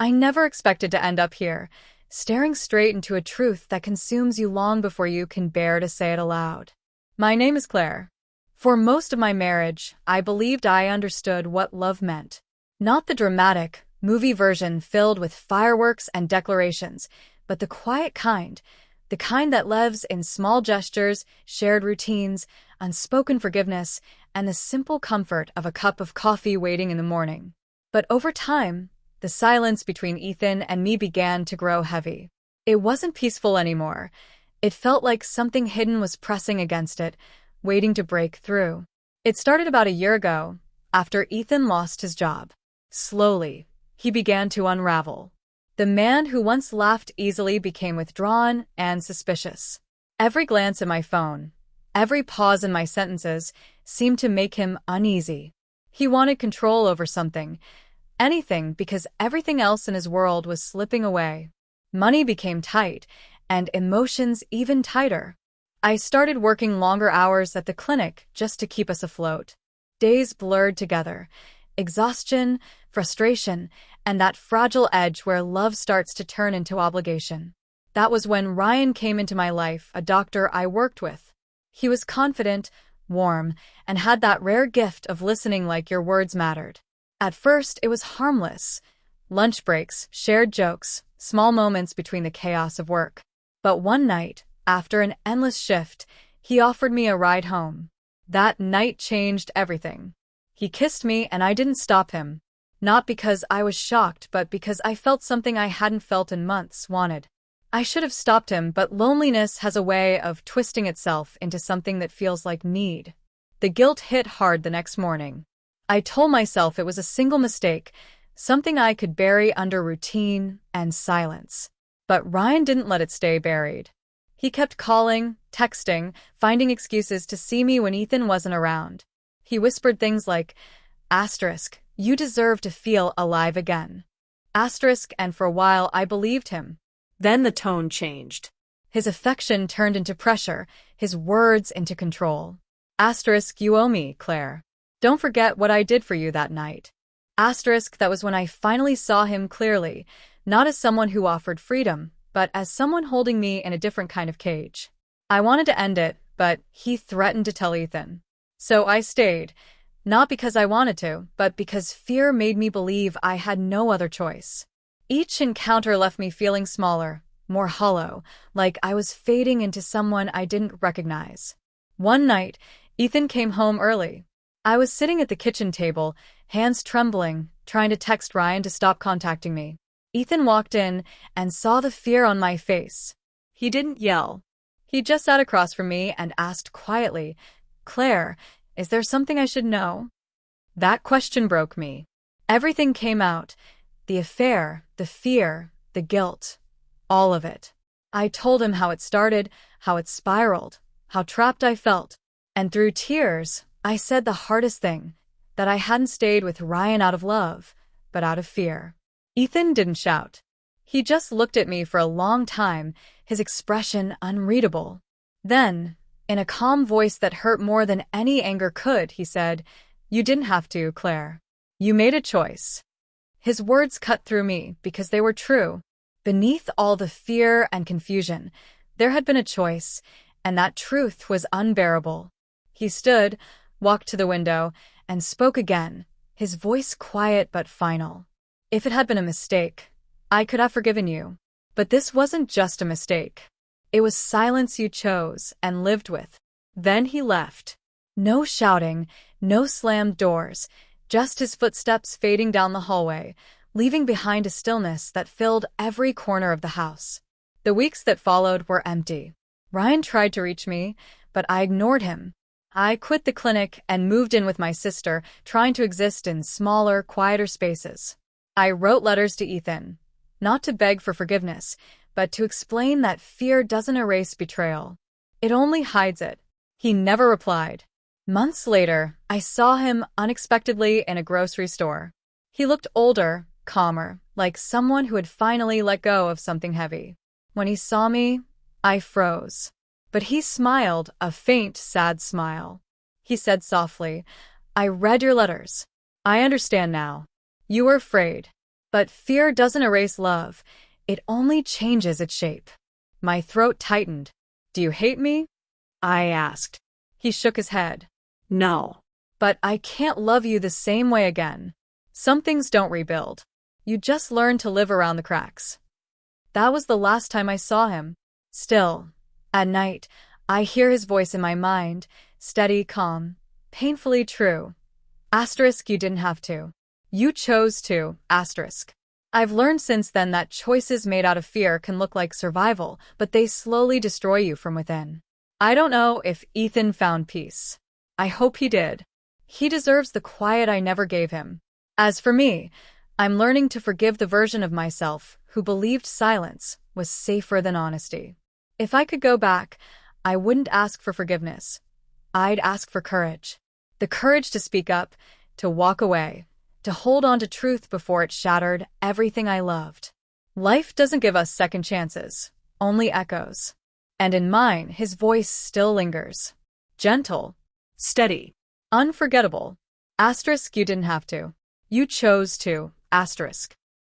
I never expected to end up here, staring straight into a truth that consumes you long before you can bear to say it aloud. My name is Claire. For most of my marriage, I believed I understood what love meant. Not the dramatic, movie version filled with fireworks and declarations, but the quiet kind, the kind that lives in small gestures, shared routines, unspoken forgiveness, and the simple comfort of a cup of coffee waiting in the morning. But over time, the silence between Ethan and me began to grow heavy. It wasn't peaceful anymore. It felt like something hidden was pressing against it, waiting to break through. It started about a year ago, after Ethan lost his job. Slowly, he began to unravel. The man who once laughed easily became withdrawn and suspicious. Every glance at my phone, every pause in my sentences, seemed to make him uneasy. He wanted control over something, anything, because everything else in his world was slipping away. Money became tight, and emotions even tighter. I started working longer hours at the clinic just to keep us afloat. Days blurred together. Exhaustion, frustration, and that fragile edge where love starts to turn into obligation. That was when Ryan came into my life, a doctor I worked with. He was confident, warm, and had that rare gift of listening like your words mattered. At first, it was harmless. Lunch breaks, shared jokes, small moments between the chaos of work. But one night, after an endless shift, he offered me a ride home. That night changed everything. He kissed me and I didn't stop him. Not because I was shocked, but because I felt something I hadn't felt in months, wanted. I should have stopped him, but loneliness has a way of twisting itself into something that feels like need. The guilt hit hard the next morning. I told myself it was a single mistake, something I could bury under routine and silence. But Ryan didn't let it stay buried. He kept calling, texting, finding excuses to see me when Ethan wasn't around. He whispered things like, asterisk, you deserve to feel alive again. Asterisk, and for a while I believed him. Then the tone changed. His affection turned into pressure, his words into control. Asterisk, you owe me, Claire. Don't forget what I did for you that night. Asterisk, that was when I finally saw him clearly, not as someone who offered freedom, but as someone holding me in a different kind of cage. I wanted to end it, but he threatened to tell Ethan. So I stayed, not because I wanted to, but because fear made me believe I had no other choice. Each encounter left me feeling smaller, more hollow, like I was fading into someone I didn't recognize. One night, Ethan came home early. I was sitting at the kitchen table, hands trembling, trying to text Ryan to stop contacting me. Ethan walked in and saw the fear on my face. He didn't yell. He just sat across from me and asked quietly, Claire, is there something I should know? That question broke me. Everything came out. The affair, the fear, the guilt. All of it. I told him how it started, how it spiraled, how trapped I felt. And through tears, I said the hardest thing, that I hadn't stayed with Ryan out of love, but out of fear. Ethan didn't shout. He just looked at me for a long time, his expression unreadable. Then, in a calm voice that hurt more than any anger could, he said, You didn't have to, Claire. You made a choice. His words cut through me because they were true. Beneath all the fear and confusion, there had been a choice, and that truth was unbearable. He stood, walked to the window, and spoke again, his voice quiet but final. If it had been a mistake, I could have forgiven you. But this wasn't just a mistake. It was silence you chose and lived with. Then he left. No shouting, no slammed doors, just his footsteps fading down the hallway, leaving behind a stillness that filled every corner of the house. The weeks that followed were empty. Ryan tried to reach me, but I ignored him. I quit the clinic and moved in with my sister, trying to exist in smaller, quieter spaces. I wrote letters to Ethan, not to beg for forgiveness, but to explain that fear doesn't erase betrayal. It only hides it. He never replied. Months later, I saw him unexpectedly in a grocery store. He looked older, calmer, like someone who had finally let go of something heavy. When he saw me, I froze. But he smiled, a faint, sad smile. He said softly, I read your letters. I understand now. You were afraid. But fear doesn't erase love. It only changes its shape. My throat tightened. Do you hate me? I asked. He shook his head. No. But I can't love you the same way again. Some things don't rebuild. You just learn to live around the cracks. That was the last time I saw him. Still, at night, I hear his voice in my mind, steady, calm, painfully true. Asterisk, you didn't have to. You chose to, asterisk. I've learned since then that choices made out of fear can look like survival, but they slowly destroy you from within. I don't know if Ethan found peace. I hope he did. He deserves the quiet I never gave him. As for me, I'm learning to forgive the version of myself who believed silence was safer than honesty. If I could go back, I wouldn't ask for forgiveness. I'd ask for courage. The courage to speak up, to walk away, to hold on to truth before it shattered everything I loved. Life doesn't give us second chances, only echoes. And in mine, his voice still lingers. Gentle, Steady. unforgettable. Asterisk, you didn't have to. You chose to, asterisk.